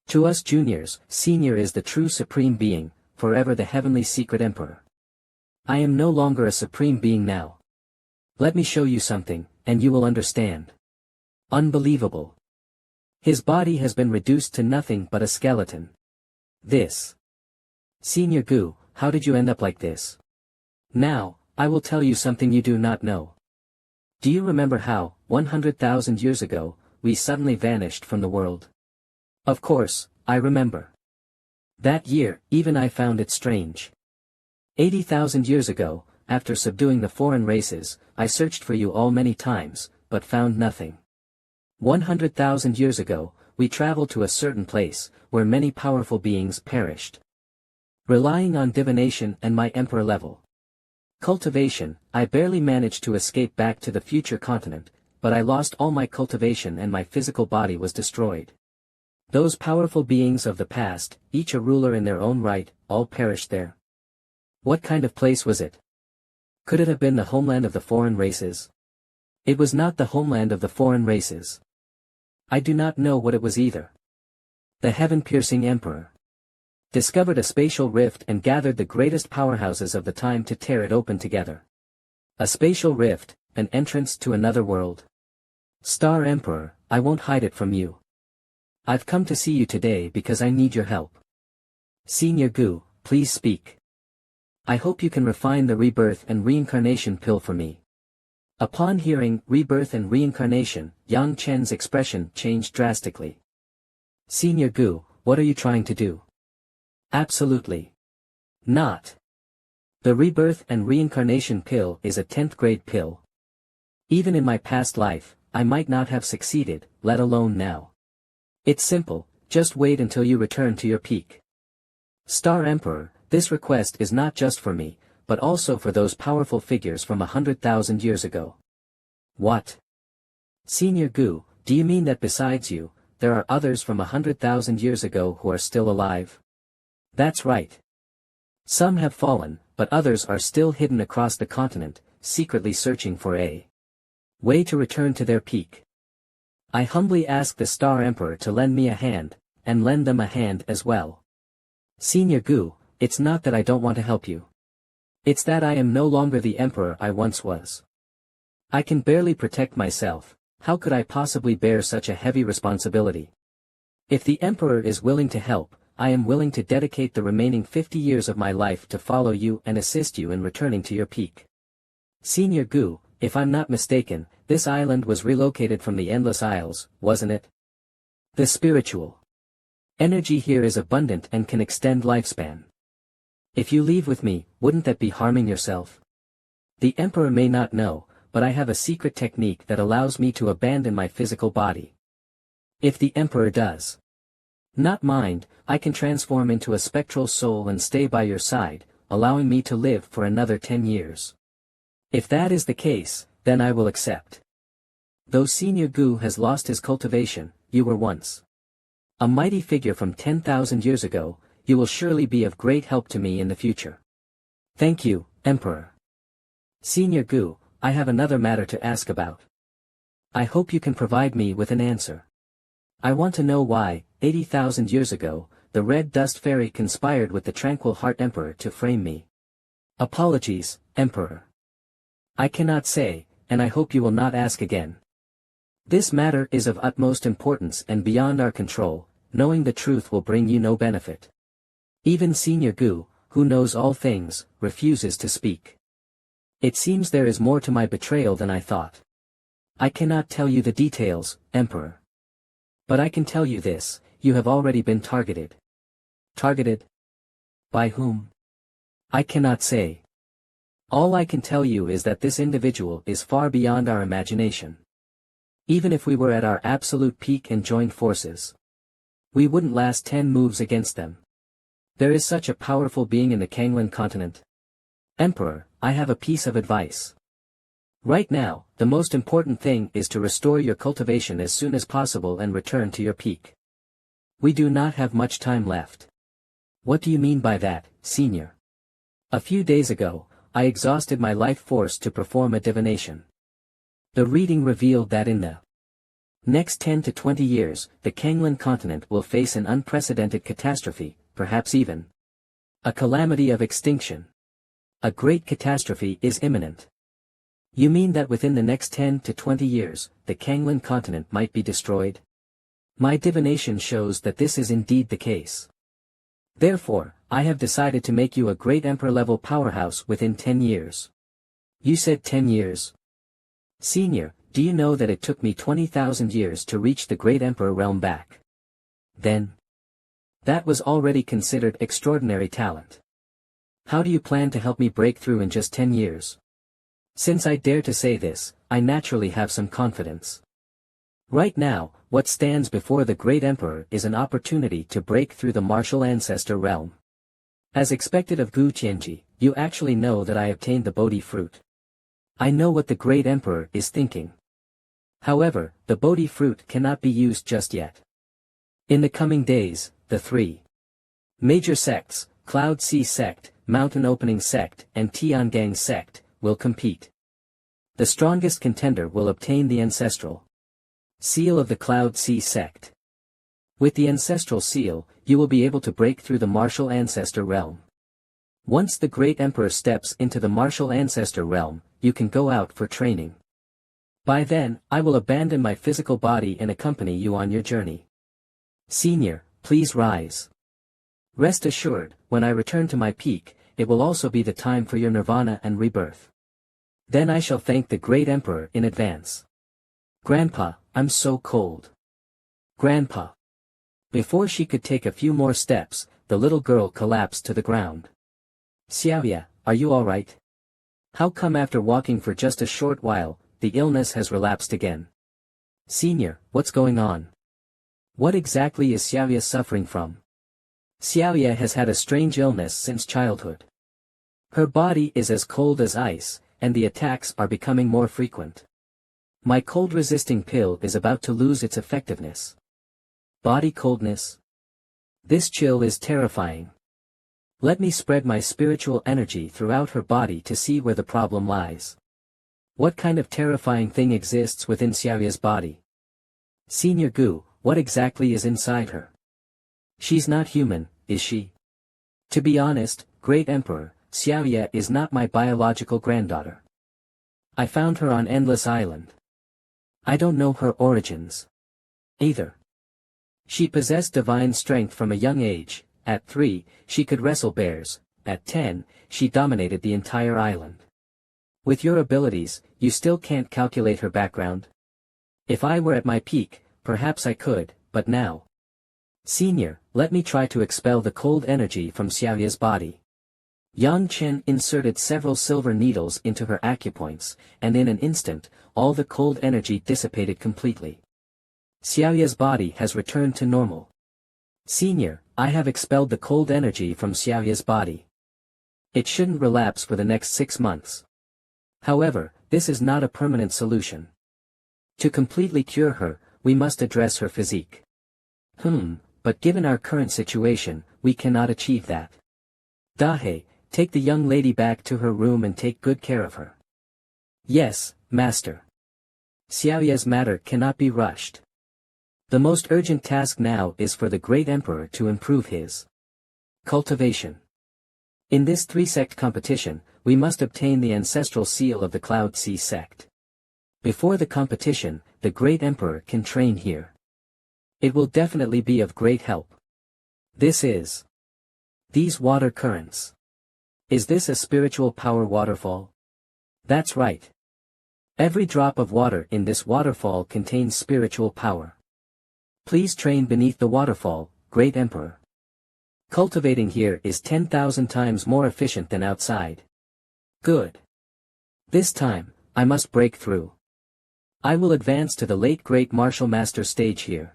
To us juniors, Senior is the true supreme being, forever the heavenly secret emperor. I am no longer a supreme being now. Let me show you something, and you will understand. Unbelievable. His body has been reduced to nothing but a skeleton. This. Senior Gu, how did you end up like this? Now, I will tell you something you do not know. Do you remember how, 100,000 years ago, we suddenly vanished from the world? Of course, I remember. That year, even I found it strange. 80,000 years ago, after subduing the foreign races, I searched for you all many times, but found nothing. 100,000 years ago, we traveled to a certain place, where many powerful beings perished. Relying on divination and my emperor level cultivation, I barely managed to escape back to the future continent, but I lost all my cultivation and my physical body was destroyed. Those powerful beings of the past, each a ruler in their own right, all perished there. What kind of place was it? Could it have been the homeland of the foreign races? It was not the homeland of the foreign races. I do not know what it was either. The heaven-piercing emperor discovered a spatial rift and gathered the greatest powerhouses of the time to tear it open together. A spatial rift, an entrance to another world. Star Emperor, I won't hide it from you. I've come to see you today because I need your help. Senior Gu, please speak. I hope you can refine the rebirth and reincarnation pill for me. Upon hearing rebirth and reincarnation, Yang Chen's expression changed drastically. Senior Gu, what are you trying to do? Absolutely not. The rebirth and reincarnation pill is a 10th grade pill. Even in my past life, I might not have succeeded, let alone now. It's simple, just wait until you return to your peak. Star Emperor, this request is not just for me, but also for those powerful figures from 100,000 years ago. What? Senior Gu, do you mean that besides you, there are others from 100,000 years ago who are still alive? That's right. Some have fallen, but others are still hidden across the continent, secretly searching for a way to return to their peak. I humbly ask the Star Emperor to lend me a hand, and lend them a hand as well. Senior Gu, it's not that I don't want to help you. It's that I am no longer the Emperor I once was. I can barely protect myself, how could I possibly bear such a heavy responsibility? If the Emperor is willing to help, I am willing to dedicate the remaining 50 years of my life to follow you and assist you in returning to your peak. Senior Gu, if I'm not mistaken, this island was relocated from the Endless Isles, wasn't it? The spiritual energy here is abundant and can extend lifespan. If you leave with me, wouldn't that be harming yourself? The Emperor may not know, but I have a secret technique that allows me to abandon my physical body. If the Emperor does not mind, I can transform into a spectral soul and stay by your side, allowing me to live for another 10 years. If that is the case, then I will accept. Though Senior Gu has lost his cultivation, you were once a mighty figure from 10,000 years ago, you will surely be of great help to me in the future. Thank you, Emperor. Senior Gu, I have another matter to ask about. I hope you can provide me with an answer. I want to know why, 80,000 years ago, the Red Dust Fairy conspired with the Tranquil Heart Emperor to frame me. Apologies, Emperor. I cannot say, and I hope you will not ask again. This matter is of utmost importance and beyond our control, knowing the truth will bring you no benefit. Even Senior Gu, who knows all things, refuses to speak. It seems there is more to my betrayal than I thought. I cannot tell you the details, Emperor. But I can tell you this, you have already been targeted. Targeted? By whom? I cannot say. All I can tell you is that this individual is far beyond our imagination. Even if we were at our absolute peak and joined forces, we wouldn't last 10 moves against them. There is such a powerful being in the Kanglan continent. Emperor, I have a piece of advice. Right now, the most important thing is to restore your cultivation as soon as possible and return to your peak. We do not have much time left. What do you mean by that, Senior? A few days ago, I exhausted my life force to perform a divination. The reading revealed that in the next 10 to 20 years, the Kanglan continent will face an unprecedented catastrophe, perhaps even a calamity of extinction. A great catastrophe is imminent. You mean that within the next 10 to 20 years, the Kanglan continent might be destroyed? My divination shows that this is indeed the case. Therefore, I have decided to make you a great emperor-level powerhouse within 10 years. You said 10 years. Senior, do you know that it took me 20,000 years to reach the great emperor realm back? Then, that was already considered extraordinary talent. How do you plan to help me break through in just 10 years? Since I dare to say this, I naturally have some confidence. Right now, what stands before the Great Emperor is an opportunity to break through the martial ancestor realm. As expected of Gu Tianji, you actually know that I obtained the Bodhi fruit. I know what the Great Emperor is thinking. However, the Bodhi fruit cannot be used just yet. In the coming days, the three major sects, Cloud Sea Sect, Mountain Opening Sect, and Tiangang Sect, will compete. The strongest contender will obtain the ancestral seal of the Cloud Sea Sect. With the ancestral seal, you will be able to break through the martial ancestor realm. Once the Great Emperor steps into the martial ancestor realm, you can go out for training. By then, I will abandon my physical body and accompany you on your journey. Senior, please rise. Rest assured, when I return to my peak, it will also be the time for your nirvana and rebirth. Then I shall thank the Great Emperor in advance. Grandpa, I'm so cold. Grandpa. Before she could take a few more steps, the little girl collapsed to the ground. Xiaoya, are you alright? How come after walking for just a short while, the illness has relapsed again? Senior, what's going on? What exactly is Xiaoya suffering from? Xiaoya has had a strange illness since childhood. Her body is as cold as ice, and the attacks are becoming more frequent. My cold-resisting pill is about to lose its effectiveness. Body coldness? This chill is terrifying. Let me spread my spiritual energy throughout her body to see where the problem lies. What kind of terrifying thing exists within Xiaoya's body? Senior Gu, what exactly is inside her? She's not human, is she? To be honest, Great Emperor, Xiaoya is not my biological granddaughter. I found her on Endless Island. I don't know her origins either. She possessed divine strength from a young age. At 3, she could wrestle bears. At 10, she dominated the entire island. With your abilities, you still can't calculate her background? If I were at my peak, perhaps I could, but now. Senior, let me try to expel the cold energy from Xiaoya's body. Yang Chen inserted several silver needles into her acupoints, and in an instant, all the cold energy dissipated completely. Xiaoya's body has returned to normal. Senior, I have expelled the cold energy from Xiaoya's body. It shouldn't relapse for the next 6 months. However, this is not a permanent solution. To completely cure her, we must address her physique. But given our current situation, we cannot achieve that. Dahe, take the young lady back to her room and take good care of her. Yes, master. Xiaoya's matter cannot be rushed. The most urgent task now is for the Great Emperor to improve his cultivation. In this 3-sect competition, we must obtain the ancestral seal of the Cloud Sea Sect. Before the competition, the Great Emperor can train here. It will definitely be of great help. These water currents. Is this a spiritual power waterfall? That's right. Every drop of water in this waterfall contains spiritual power. Please train beneath the waterfall, Great Emperor. Cultivating here is 10,000 times more efficient than outside. Good. This time, I must break through. I will advance to the late Great Martial Master stage here.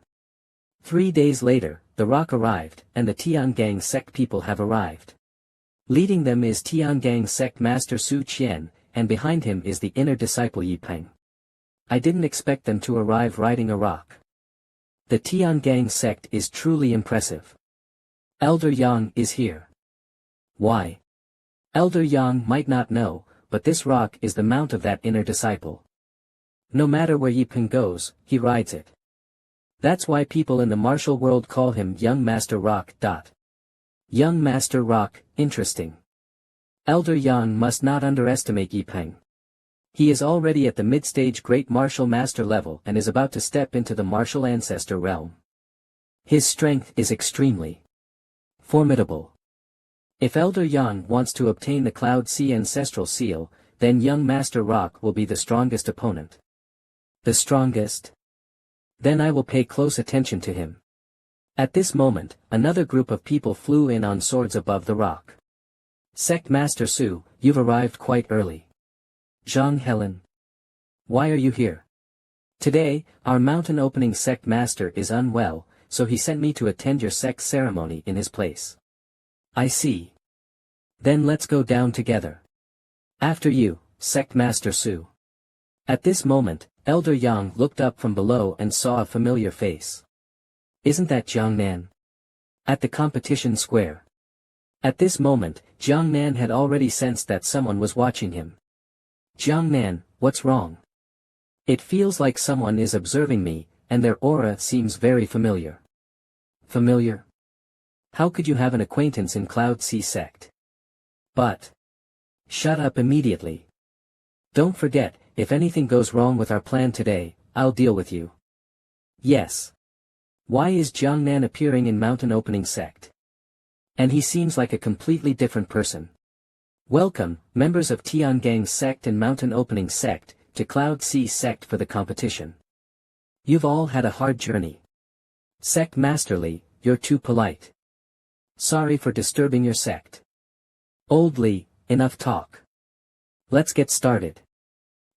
3 days later, the rock arrived, and the Tiangang sect people have arrived. Leading them is Tiangang sect Master Su Qian, and behind him is the inner disciple Yi Peng. I didn't expect them to arrive riding a rock. The Tiangang sect is truly impressive. Elder Yang is here. Why? Elder Yang might not know, but this rock is the mount of that inner disciple. No matter where Yi Peng goes, he rides it. That's why people in the martial world call him Young Master Rock. Young Master Rock, interesting. Elder Yang must not underestimate Yi Peng. He is already at the mid-stage Great Martial Master level and is about to step into the martial ancestor realm. His strength is extremely formidable. If Elder Yang wants to obtain the Cloud Sea Ancestral Seal, then Young Master Rock will be the strongest opponent. The strongest? Then I will pay close attention to him. At this moment, another group of people flew in on swords above the rock. Sect Master Su, you've arrived quite early. Zhang Helen. Why are you here? Today, our mountain opening sect master is unwell, so he sent me to attend your sect ceremony in his place. I see. Then let's go down together. After you, sect master Su. At this moment, Elder Yang looked up from below and saw a familiar face. Isn't that Jiang Nan? At the competition square. At this moment, Jiang Nan had already sensed that someone was watching him. Jiang Nan, what's wrong? It feels like someone is observing me, and their aura seems very familiar. Familiar? How could you have an acquaintance in Cloud Sea sect? But. Shut up immediately. Don't forget, if anything goes wrong with our plan today, I'll deal with you. Yes. Why is Jiang Nan appearing in Mountain Opening Sect? And he seems like a completely different person. Welcome, members of Tiangang's sect and Mountain Opening Sect, to Cloud Sea sect for the competition. You've all had a hard journey. Sect Masterly, you're too polite. Sorry for disturbing your sect. Old Li, enough talk. Let's get started.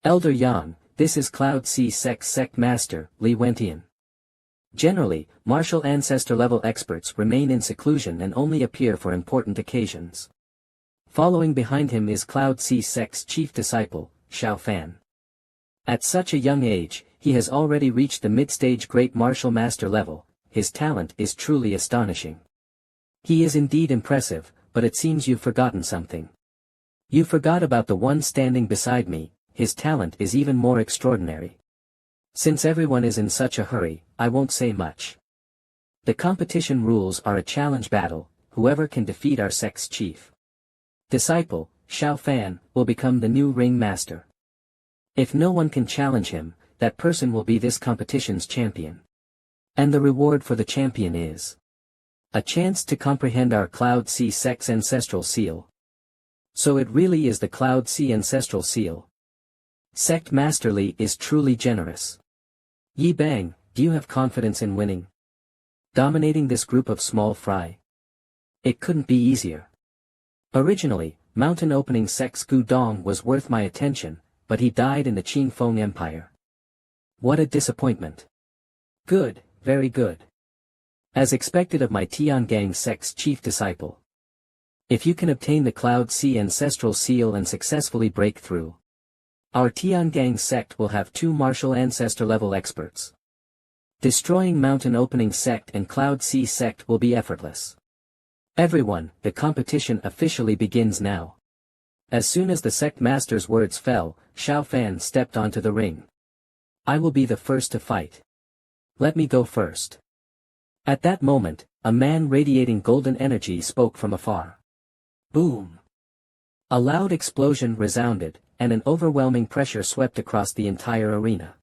Elder Yang, this is Cloud Sea sect master, Li Wentian. Generally, martial ancestor level experts remain in seclusion and only appear for important occasions. Following behind him is Cloud Sea sect's chief disciple, Xiao Fan. At such a young age, he has already reached the mid-stage great martial master level. His talent is truly astonishing. He is indeed impressive, but it seems you've forgotten something. You forgot about the one standing beside me. His talent is even more extraordinary. Since everyone is in such a hurry, I won't say much. The competition rules are a challenge battle. Whoever can defeat our sect's chief disciple, Xiao Fan, will become the new ring master. If no one can challenge him, that person will be this competition's champion. And the reward for the champion is a chance to comprehend our Cloud Sea sect's ancestral seal. So it really is the Cloud Sea ancestral seal. Sect Masterly is truly generous. Yi Bang, do you have confidence in winning? Dominating this group of small fry? It couldn't be easier. Originally, Mountain Opening Sect's Gu Dong was worth my attention, but he died in the Qing Feng Empire. What a disappointment. Good, very good. As expected of my Tiangang sect's chief disciple. If you can obtain the Cloud Sea ancestral seal and successfully break through, our Tiangang sect will have 2 martial ancestor level experts. Destroying Mountain Opening Sect and Cloud Sea sect will be effortless. Everyone, the competition officially begins now. As soon as the sect master's words fell, Xiao Fan stepped onto the ring. I will be the first to fight. Let me go first. At that moment, a man radiating golden energy spoke from afar. Boom! A loud explosion resounded, and an overwhelming pressure swept across the entire arena.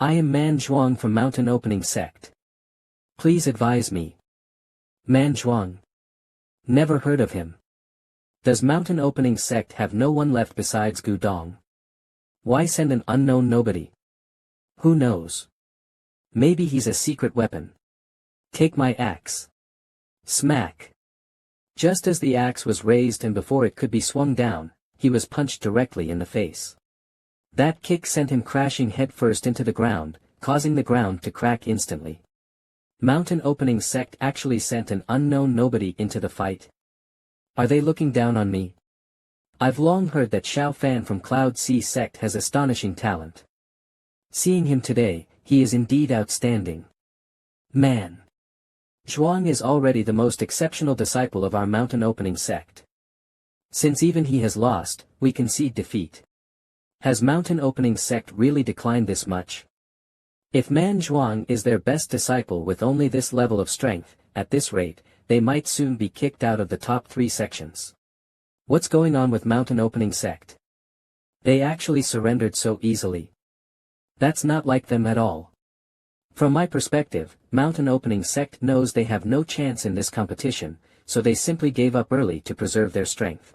I am Man Zhuang from Mountain Opening Sect. Please advise me. Man Zhuang. Never heard of him. Does Mountain Opening Sect have no one left besides Gu Dong? Why send an unknown nobody? Who knows? Maybe he's a secret weapon. Take my axe. Smack. Just as the axe was raised and before it could be swung down, he was punched directly in the face. That kick sent him crashing headfirst into the ground, causing the ground to crack instantly. Mountain Opening Sect actually sent an unknown nobody into the fight. Are they looking down on me? I've long heard that Xiao Fan from Cloud Sea sect has astonishing talent. Seeing him today, he is indeed outstanding. Man Zhuang is already the most exceptional disciple of our Mountain Opening Sect. Since even he has lost, we concede defeat. Has Mountain Opening Sect really declined this much? If Man Zhuang is their best disciple with only this level of strength, at this rate, they might soon be kicked out of the top 3 sections. What's going on with Mountain Opening Sect? They actually surrendered so easily. That's not like them at all. From my perspective, Mountain Opening Sect knows they have no chance in this competition, so they simply gave up early to preserve their strength.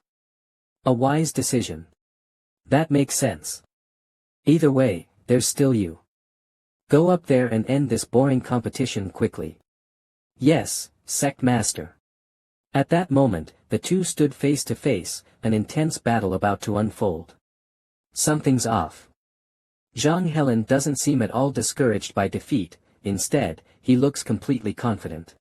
A wise decision. That makes sense. Either way, there's still you. Go up there and end this boring competition quickly. Yes, Sect Master. At that moment, the two stood face to face, an intense battle about to unfold. Something's off. Zhang Helen doesn't seem at all discouraged by defeat, instead, he looks completely confident.